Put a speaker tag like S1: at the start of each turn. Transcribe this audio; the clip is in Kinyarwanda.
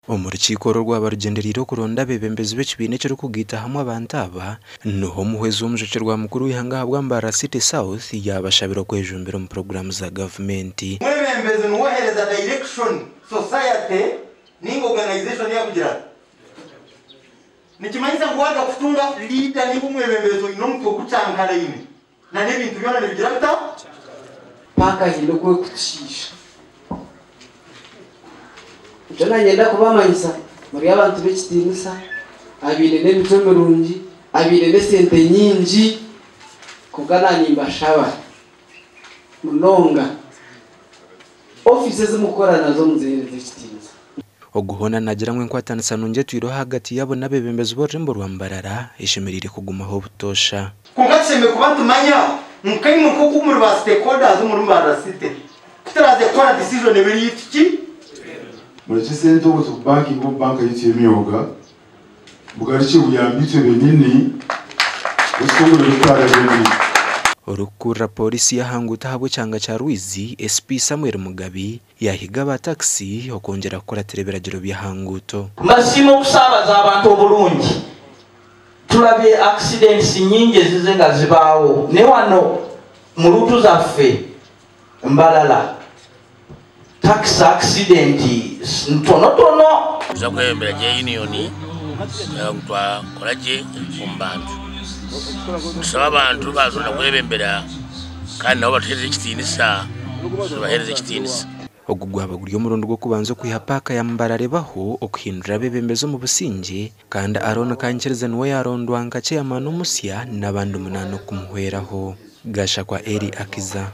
S1: Omurukiko rw'abarugenderiro kuronda bebembezi b'ekibiina ekirikugita hamwe abantu aba niho muhwezi w'omushokye rwa mukuru w'ihanga habwambara City South yabashabira kwejumbira mu programu za gavumenti.
S2: Mwebembezi nuwohereza direction society ningo organization yakugira nikimanyisa ngwaga kutunga leader ningo mwebembezo inomutwe okucankara ine na n'ebintu byona nibigira bita
S3: paka hilo kwe kutishisha. Jona nyenda kubamanyisa muri abantu b'ekitinisa abire n'emico mirungi abire n'esente nyingi kugana nimbashaba munonga offices mukora nazo muzere z'ekitinisa
S1: oguhona nagira ngo nkwatanisa nunge twiro hagati yabo n'abebembezi b'orurembo rwa Mbarara ishemerire kugumaho butosha
S2: kungatseme kubantu manya nkaimo ko kumuri ba stakeholders muri Mbarara City kutaraze kora decision ebiri yitiki
S4: muri kisento ngo banki ngo banka y'imyuga bugarici buyambitse benini usongo bitwara benini
S1: Orukura polisi yahanguta habwe cyanga cya Ruizi SP Samuel Mugabi yahiga ba taxi okongera gukora tereberagiro byahanguto
S5: masimo kusabaza abantu obulungi tulabe accidents nyingi zizenga zibaawo ne wano mu rutu zaffe Mbarara tax accident ntono
S6: za kwembera je union yangwa koraje kumbantu saba abantu bazona kwebembera kandi nabo batereze kitinisa bahereze kitinisa
S1: ogugwaba guriyo murondo gwo kubanza kwihapaka ya Mbarara baho okuhindura bebembezo mu businge kandi arona kanchereza nwe yarondwa ngace ya manu musya nabandi munano kumuhweraho gasha kwa Eri Akiza.